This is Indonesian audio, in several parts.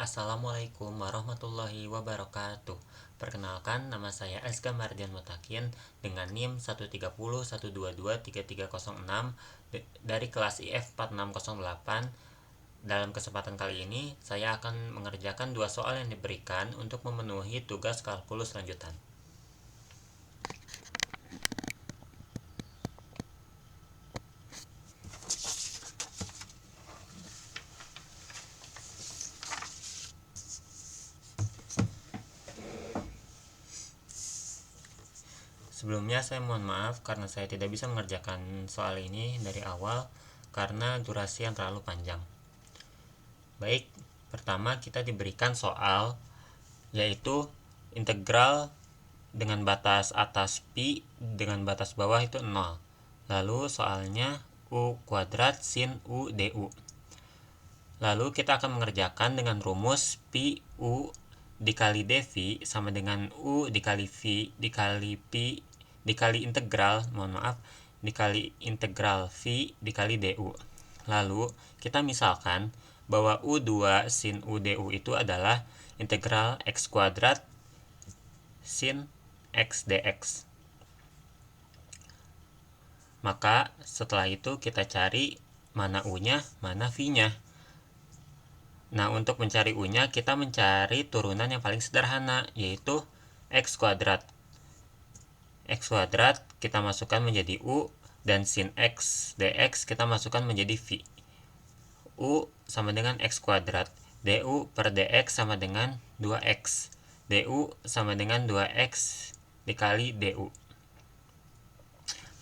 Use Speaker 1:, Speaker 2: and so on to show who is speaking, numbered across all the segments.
Speaker 1: Assalamualaikum warahmatullahi wabarakatuh. Perkenalkan, nama saya Azka Mardian Mutakin dengan NIM 13012233306 dari kelas IF 4608. Dalam kesempatan kali ini, saya akan mengerjakan dua soal yang diberikan untuk memenuhi tugas kalkulus lanjutan. Sebelumnya saya mohon maaf karena saya tidak bisa mengerjakan soal ini dari awal karena durasi yang terlalu panjang. Baik, pertama kita diberikan soal yaitu integral dengan batas atas pi dengan batas bawah itu 0. Lalu soalnya u kuadrat sin u du. Lalu kita akan mengerjakan dengan rumus pi u dikali dv sama dengan u dikali v dikali pi dikali integral dikali integral v dikali du. Lalu kita misalkan bahwa u2 sin u du itu adalah integral x kuadrat sin x dx. Maka setelah itu kita cari mana u-nya, mana v-nya. Nah, untuk mencari u-nya kita mencari turunan yang paling sederhana, yaitu x kuadrat. X kuadrat kita masukkan menjadi u, dan sin x dx kita masukkan menjadi v. U sama dengan x kuadrat, du per dx sama dengan 2x, du sama dengan 2x dikali du.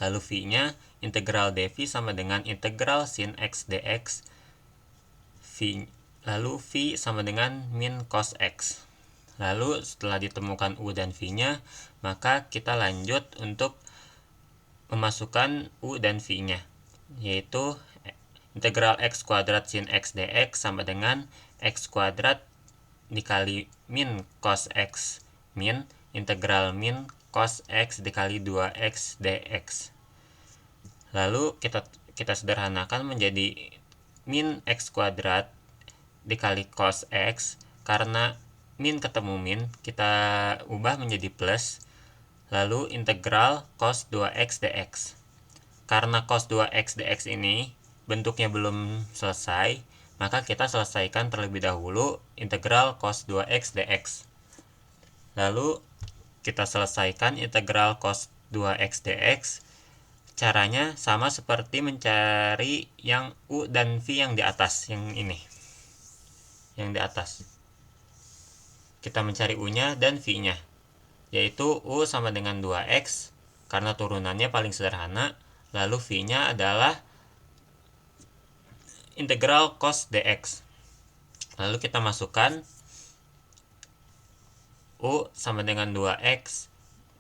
Speaker 1: Lalu v-nya integral dv sama dengan integral sin x dx, lalu v sama dengan min cos x. Lalu setelah ditemukan u dan v-nya, maka kita lanjut untuk memasukkan u dan v-nya, yaitu integral x kuadrat sin x dx sama dengan x kuadrat dikali min cos x min integral min cos x dikali 2x dx. Lalu kita sederhanakan menjadi min x kuadrat dikali cos x. Karena min ketemu min, kita ubah menjadi plus. Lalu integral cos 2x dx. Karena cos 2x dx ini bentuknya belum selesai, maka kita selesaikan terlebih dahulu integral cos 2x dx. Lalu kita selesaikan integral cos 2x dx. Caranya sama seperti mencari yang u dan v yang di atas, yang ini. Yang di atas. Kita mencari u-nya dan v-nya, yaitu u sama dengan 2x karena turunannya paling sederhana. Lalu v-nya adalah integral cos dx. Lalu kita masukkan u sama dengan 2x,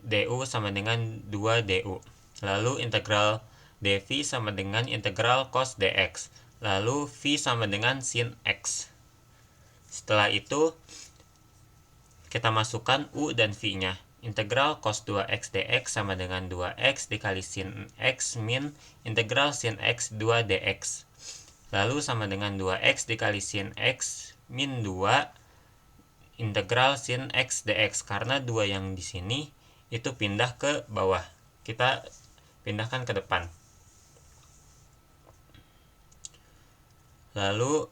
Speaker 1: du sama dengan 2 du. Lalu integral dv sama dengan integral cos dx. Lalu v sama dengan sin x. Setelah itu kita masukkan u dan v-nya. Integral cos 2x dx sama dengan 2x dikali sin x min integral sin x 2 dx. Lalu sama dengan 2x dikali sin x min 2 integral sin x dx. Karena 2 yang di sini itu pindah ke bawah, kita pindahkan ke depan. Lalu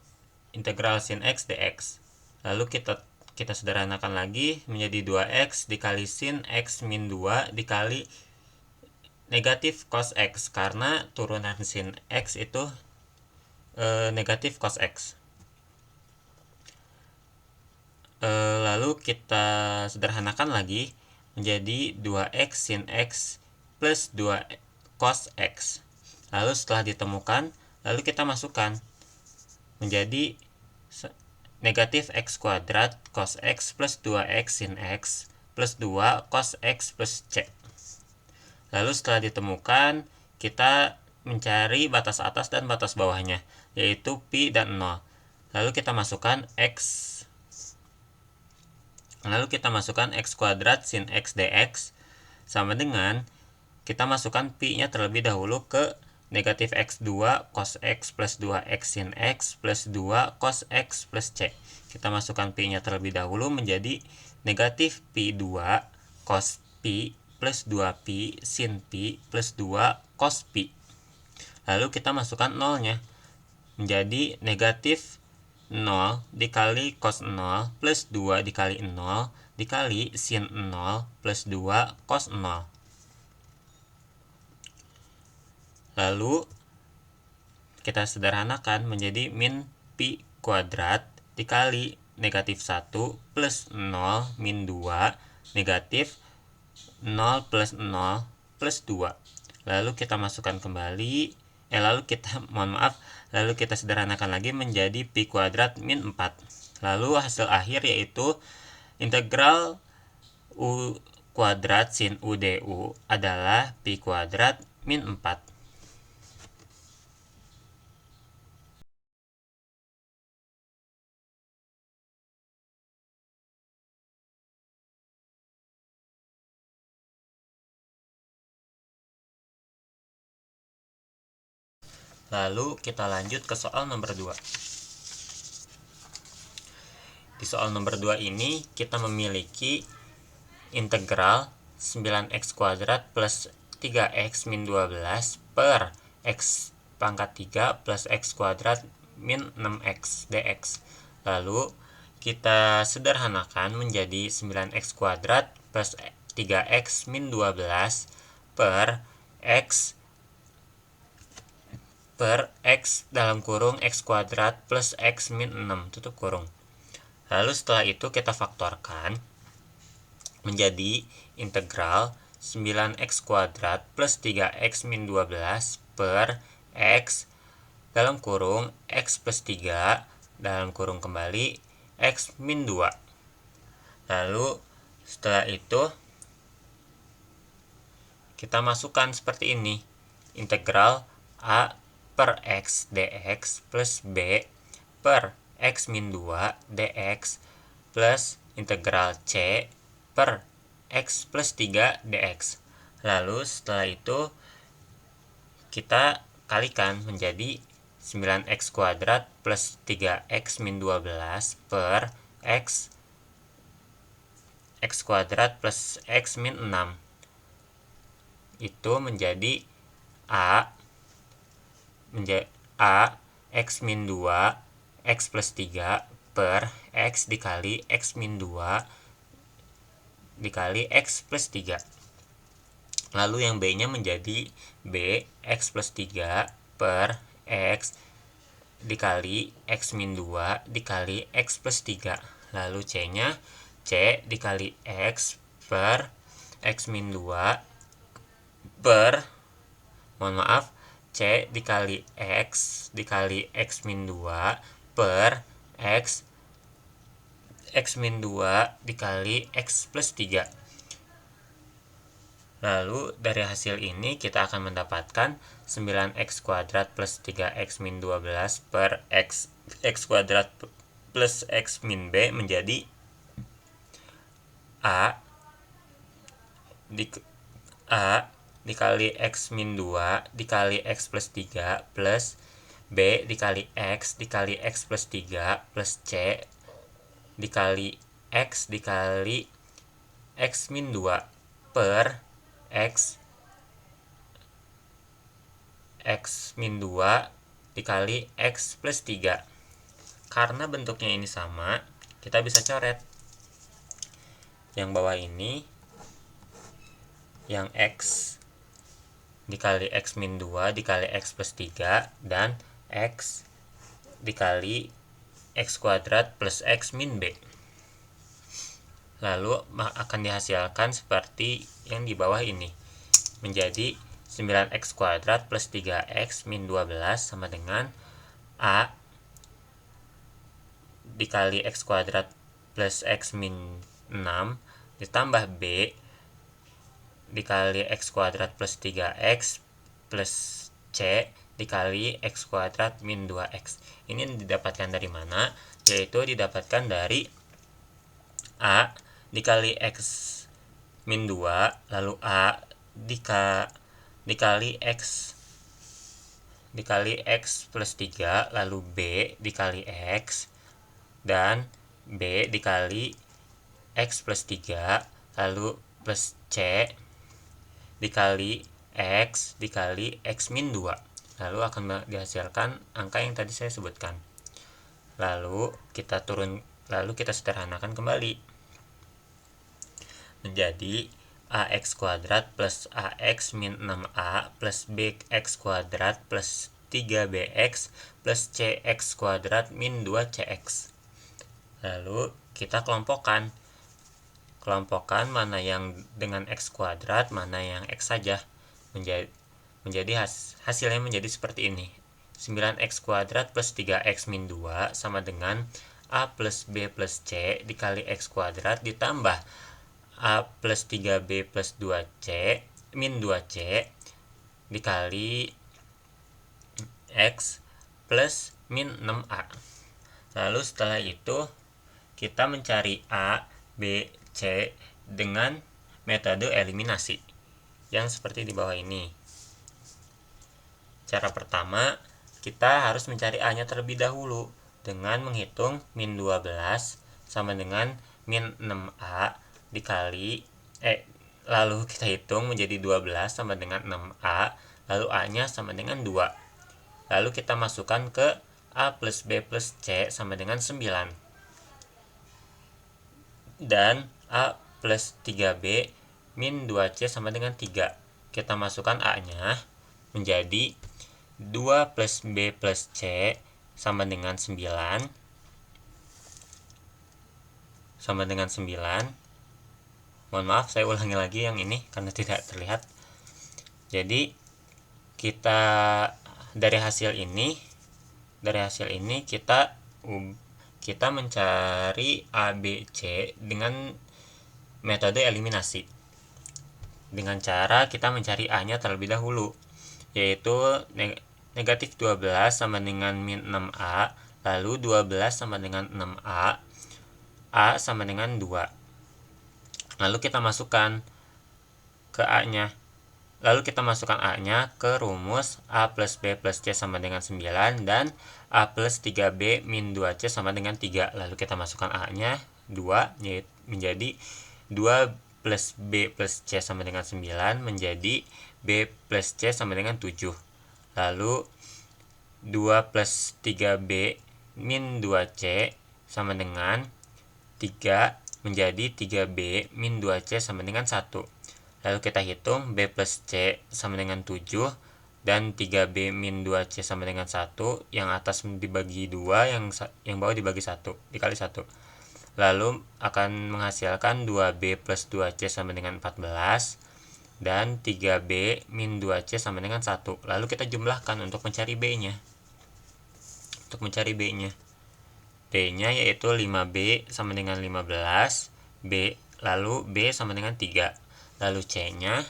Speaker 1: integral sin x dx. Lalu kita sederhanakan lagi menjadi 2x dikali sin x min 2 dikali negatif cos x, karena turunan sin x itu negatif cos x. Lalu kita sederhanakan lagi menjadi 2x sin x plus 2 cos x. Lalu setelah ditemukan, lalu kita masukkan menjadi negatif x kuadrat cos x plus 2x sin x plus 2 cos x plus c. Lalu setelah ditemukan, kita mencari batas atas dan batas bawahnya, yaitu pi dan 0. Lalu kita masukkan x kuadrat sin x dx sama dengan kita masukkan pi-nya terlebih dahulu ke negatif X2 cos X plus 2X sin X plus 2 cos X plus C. Kita masukkan Pi-nya terlebih dahulu menjadi negatif Pi2 cos Pi plus 2Pi sin Pi plus 2 cos Pi. Lalu kita masukkan nolnya menjadi negatif 0 dikali cos 0 plus 2 dikali 0 dikali sin 0 plus 2 cos 0. Lalu kita sederhanakan menjadi min Pi kuadrat dikali negatif 1 plus 0 min 2 negatif 0 plus 0 plus 2. Lalu kita masukkan kembali, lalu kita sederhanakan lagi menjadi Pi kuadrat min 4. Lalu hasil akhir yaitu integral U kuadrat sin U du adalah Pi kuadrat min 4. Lalu kita lanjut ke soal nomor 2. Di soal nomor 2 ini kita memiliki integral 9x kuadrat plus 3x min 12 per x pangkat 3 plus x kuadrat min 6x dx. Lalu kita sederhanakan menjadi 9x kuadrat plus 3x min 12 per x dalam kurung x kuadrat plus x min 6 tutup kurung. Lalu setelah itu kita faktorkan menjadi integral 9x kuadrat plus 3x min 12 per x dalam kurung x plus 3 dalam kurung kembali x min 2. Lalu setelah itu kita masukkan seperti ini, integral A per x dx plus b per x min 2 dx plus integral c per x plus 3 dx. Lalu setelah itu kita kalikan menjadi 9x kuadrat plus 3x min 12 per x kuadrat plus x min 6. Itu menjadi A x min 2 x plus 3 per x dikali x min 2 dikali x plus 3. Lalu yang B-nya menjadi B x plus 3 per x dikali x min 2 dikali x plus 3. Lalu C-nya C dikali x per x min 2 per C dikali x min 2 per x min 2 dikali x plus 3. Lalu dari hasil ini kita akan mendapatkan 9x kuadrat plus 3x min 12 per x kuadrat plus x min b menjadi A dikali x min 2 dikali x plus 3 plus B dikali x plus 3 plus C dikali x min 2 per x min 2 dikali x plus 3. Karena bentuknya ini sama, kita bisa coret yang bawah ini, yang x dikali x min 2 dikali x plus 3 dan x dikali x kuadrat plus x min b. Lalu akan dihasilkan seperti yang di bawah ini, menjadi 9x kuadrat plus 3x min 12 sama dengan A dikali x kuadrat plus x min 6 ditambah B dikali x kuadrat plus 3x plus C dikali x kuadrat min 2x. Ini didapatkan dari mana? Yaitu didapatkan dari A dikali x min 2 lalu A dikali x dikali X plus 3, lalu B dikali X, dan B dikali X plus 3, lalu plus C dikali X dikali X min 2. Lalu akan dihasilkan angka yang tadi saya sebutkan. Lalu kita sederhanakan kembali. Menjadi AX kuadrat plus AX min 6A plus BX kuadrat plus 3BX plus CX kuadrat min 2CX. Lalu kita kelompokkan mana yang dengan X kuadrat, mana yang X saja. Hasilnya menjadi seperti ini. 9X kuadrat plus 3X min 2 sama dengan A plus B plus C dikali X kuadrat ditambah A plus 3B plus 2C min 2C dikali X plus min 6A. Lalu setelah itu kita mencari A, B, C dengan metode eliminasi yang seperti di bawah ini. Cara pertama, kita harus mencari A-nya terlebih dahulu dengan menghitung min 12 sama dengan min 6A dikali lalu kita hitung menjadi 12 sama dengan 6A, lalu A-nya sama dengan 2. Lalu kita masukkan ke A plus B plus C sama dengan 9. Dan A plus 3B min 2C sama dengan 3. Kita masukkan A-nya menjadi 2 plus B plus C sama dengan 9 sama dengan 9. Mohon maaf, saya ulangi lagi yang ini karena tidak terlihat. Jadi kita dari hasil ini kita mencari A, B, C dengan metode eliminasi. Dengan cara kita mencari A-nya terlebih dahulu, yaitu negatif 12 sama dengan min 6A, lalu 12 sama dengan 6A, A sama dengan 2. Lalu kita masukkan A-nya ke rumus A plus B plus C sama dengan 9 dan A plus 3B min 2C sama dengan 3. Lalu kita masukkan A-nya 2, yaitu menjadi 2 plus B plus C sama dengan 9 menjadi B plus C sama dengan 7. Lalu 2 plus 3B min 2C sama dengan 3 menjadi 3B min 2C sama dengan 1. Lalu kita hitung B plus C sama dengan 7 dan 3B min 2C sama dengan 1. Yang atas dibagi 2, yang bawah dibagi 1, dikali 1. Lalu akan menghasilkan 2B plus 2C sama dengan 14 dan 3B min 2C sama dengan 1. Lalu kita jumlahkan untuk mencari B-nya. B-nya yaitu 5B sama dengan 15, lalu B sama dengan 3. Lalu C-nya,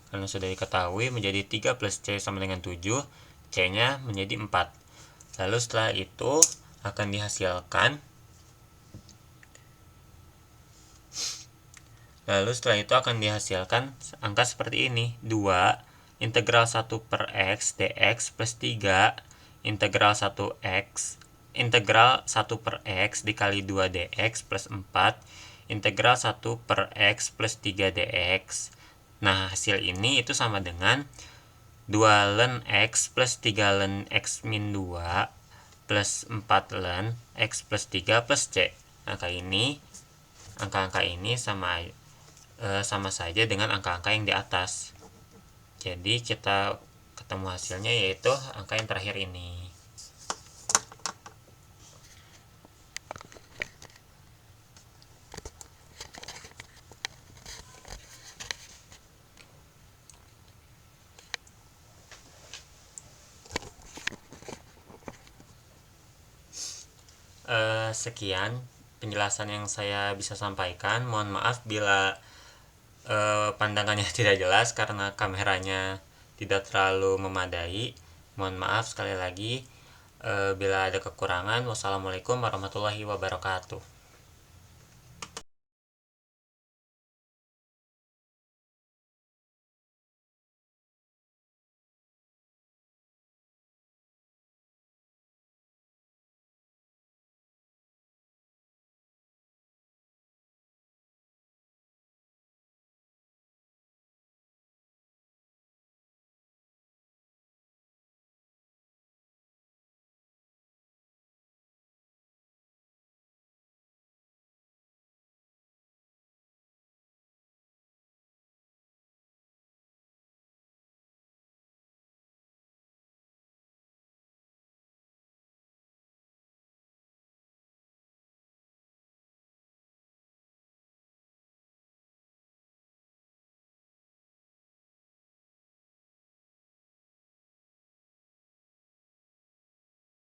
Speaker 1: karena sudah diketahui, menjadi 3 plus C sama dengan 7, C-nya menjadi 4. Lalu setelah itu akan dihasilkan angka seperti ini. 2 integral 1 per X dx plus 3 integral 1 per X dikali 2 dx plus 4 integral 1 per X plus 3 dx. Nah, hasil ini itu sama dengan 2 ln X plus 3 ln X min 2 plus 4 ln X plus 3 plus C. Angka-angka ini sama saja dengan angka-angka yang di atas. Jadi kita ketemu hasilnya yaitu angka yang terakhir ini. Sekian penjelasan yang saya bisa sampaikan. Mohon maaf bila pandangannya tidak jelas karena kameranya tidak terlalu memadai. Mohon maaf sekali lagi bila ada kekurangan. Wassalamualaikum warahmatullahi wabarakatuh.